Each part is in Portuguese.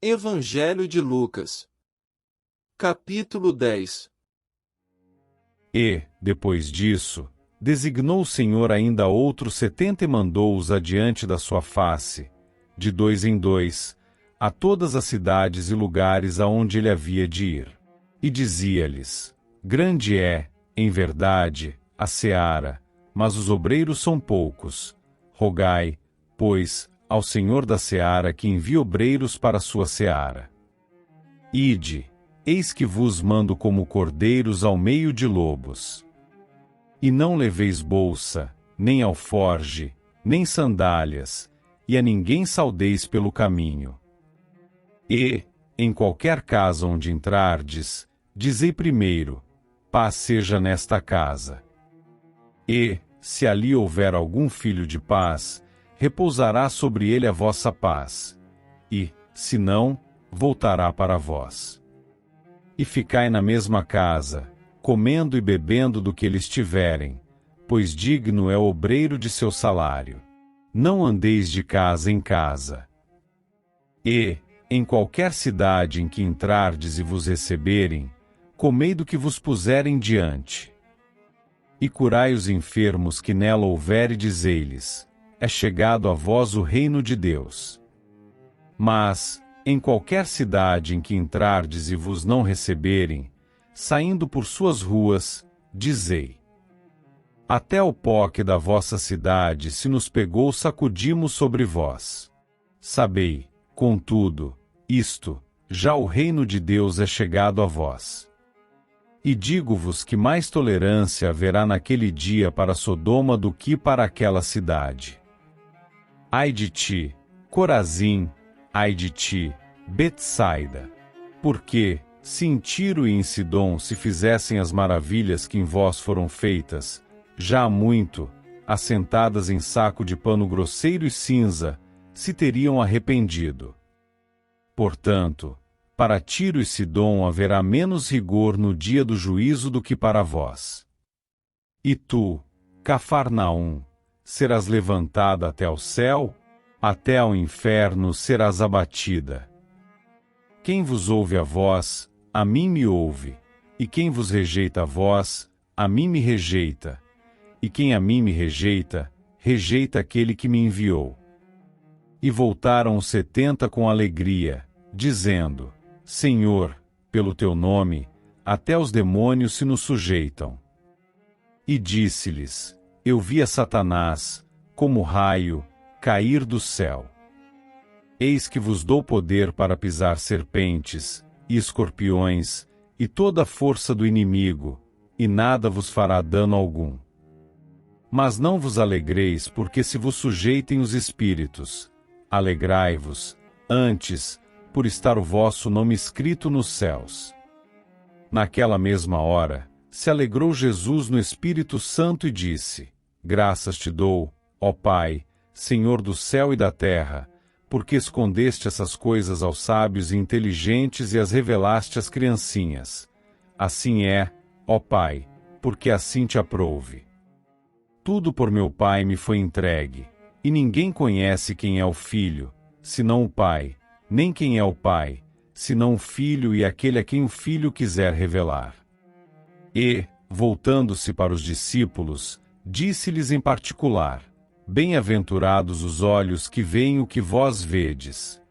Evangelho de Lucas. Capítulo 10. E, depois disso, designou o Senhor ainda outros 70 e mandou-os adiante da sua face, de 2 em 2, a todas as cidades e lugares aonde ele havia de ir. E dizia-lhes: Grande é, em verdade, a seara, mas os obreiros são poucos. Rogai, pois, ao Senhor da seara que envie obreiros para a sua seara. Ide, eis que vos mando como cordeiros ao meio de lobos. E não leveis bolsa, nem alforge, nem sandálias, e a ninguém saudeis pelo caminho. E, em qualquer casa onde entrardes, dizei primeiro: paz seja nesta casa. E, se ali houver algum filho de paz, repousará sobre ele a vossa paz. E, se não, voltará para vós. E ficai na mesma casa, comendo e bebendo do que eles tiverem, pois digno é o obreiro de seu salário. Não andeis de casa em casa. E, em qualquer cidade em que entrardes e vos receberem, comei do que vos puserem diante. E curai os enfermos que nela houver e dizei-lhes: é chegado a vós o reino de Deus. Mas, em qualquer cidade em que entrardes e vos não receberem, saindo por suas ruas, dizei: até o pó que da vossa cidade se nos pegou sacudimos sobre vós. Sabei, contudo, isto, já o reino de Deus é chegado a vós. E digo-vos que mais tolerância haverá naquele dia para Sodoma do que para aquela cidade. Ai de ti, Corazim, ai de ti, Betsaida! Porque, se em Tiro e em Sidom se fizessem as maravilhas que em vós foram feitas, já há muito, assentadas em saco de pano grosseiro e cinza, se teriam arrependido. Portanto, para Tiro e Sidom haverá menos rigor no dia do juízo do que para vós. E tu, Cafarnaum, serás levantada até ao céu, até ao inferno serás abatida. Quem vos ouve a vós, a mim me ouve, e quem vos rejeita a vós, a mim me rejeita, e quem a mim me rejeita, rejeita aquele que me enviou. E voltaram os 70 com alegria, dizendo: Senhor, pelo teu nome, até os demônios se nos sujeitam. E disse-lhes: eu vi a Satanás, como raio, cair do céu. Eis que vos dou poder para pisar serpentes, e escorpiões, e toda a força do inimigo, e nada vos fará dano algum. Mas não vos alegreis porque se vos sujeitem os espíritos. Alegrai-vos, antes, por estar o vosso nome escrito nos céus. Naquela mesma hora, se alegrou Jesus no Espírito Santo e disse: graças te dou, ó Pai, Senhor do céu e da terra, porque escondeste essas coisas aos sábios e inteligentes e as revelaste às criancinhas. Assim é, ó Pai, porque assim te aprouve. Tudo por meu Pai me foi entregue, e ninguém conhece quem é o Filho, senão o Pai, nem quem é o Pai, senão o Filho e aquele a quem o Filho quiser revelar. E, voltando-se para os discípulos, disse-lhes em particular: bem-aventurados os olhos que veem o que vós vedes.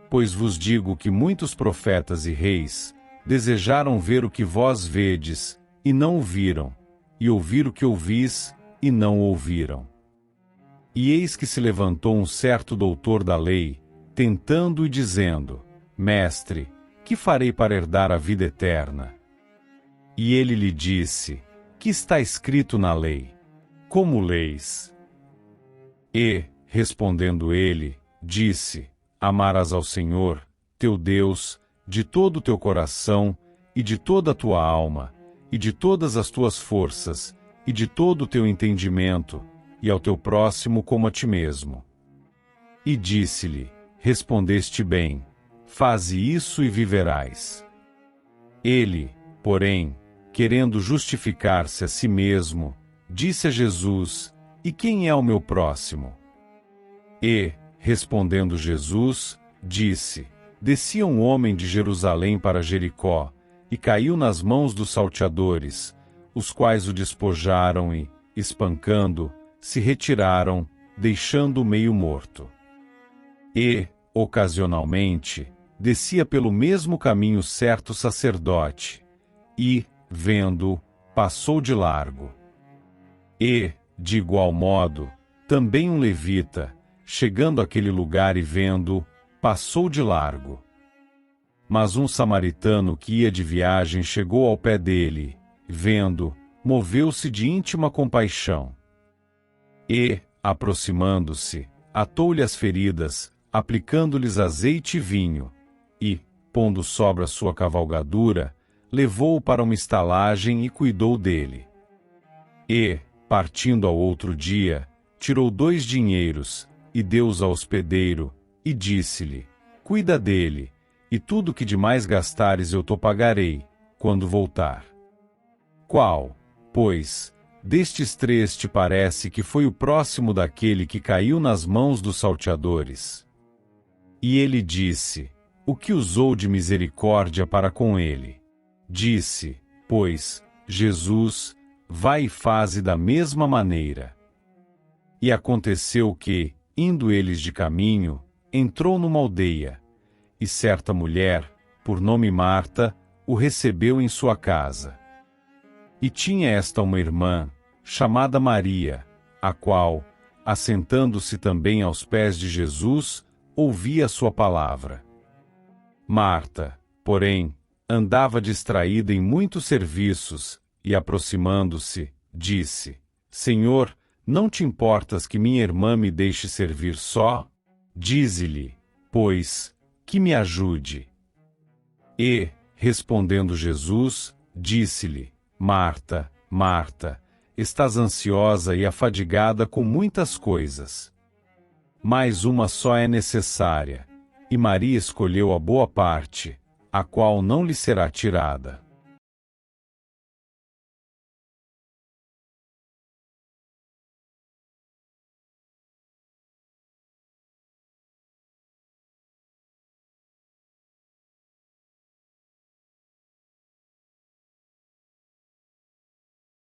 Pois vos digo que muitos profetas e reis desejaram ver o que vós vedes, e não o viram, e ouvir o que ouvis, e não ouviram. E eis que se levantou um certo doutor da lei, tentando e dizendo: Mestre, que farei para herdar a vida eterna? E ele lhe disse: que está escrito na lei? Como leis? E, respondendo ele, disse: amarás ao Senhor, teu Deus, de todo o teu coração, e de toda a tua alma, e de todas as tuas forças, e de todo o teu entendimento, e ao teu próximo como a ti mesmo. E disse-lhe: respondeste bem, faze isso e viverás. Ele, porém, querendo justificar-se a si mesmo, disse a Jesus: e quem é o meu próximo? E, respondendo Jesus, disse: descia um homem de Jerusalém para Jericó, e caiu nas mãos dos salteadores, os quais o despojaram e, espancando, se retiraram, deixando-o meio morto. E, ocasionalmente, descia pelo mesmo caminho certo sacerdote, e, vendo-o, passou de largo. E, de igual modo, também um levita, chegando àquele lugar e vendo-o, passou de largo. Mas um samaritano que ia de viagem chegou ao pé dele, vendo, moveu-se de íntima compaixão. E, aproximando-se, atou-lhe as feridas, aplicando-lhes azeite e vinho, e, pondo sobre a sua cavalgadura, levou-o para uma estalagem e cuidou dele. E, partindo ao outro dia, tirou 2 dinheiros, e deu-os ao hospedeiro, e disse-lhe: Cuida dele, e tudo que demais gastares eu te pagarei, quando voltar. Qual, pois, destes 3 te parece que foi o próximo daquele que caiu nas mãos dos salteadores? E ele disse: O que usou de misericórdia para com ele? Disse, pois, Jesus: Vai e faze da mesma maneira. E aconteceu que, indo eles de caminho, entrou numa aldeia, e certa mulher, por nome Marta, o recebeu em sua casa. E tinha esta uma irmã, chamada Maria, a qual, assentando-se também aos pés de Jesus, ouvia a sua palavra. Marta, porém, andava distraída em muitos serviços, e aproximando-se, disse: Senhor, não te importas que minha irmã me deixe servir só? Dize-lhe, pois, que me ajude. E, respondendo Jesus, disse-lhe: Marta, Marta, estás ansiosa e afadigada com muitas coisas. Mas uma só é necessária, e Maria escolheu a boa parte, a qual não lhe será tirada.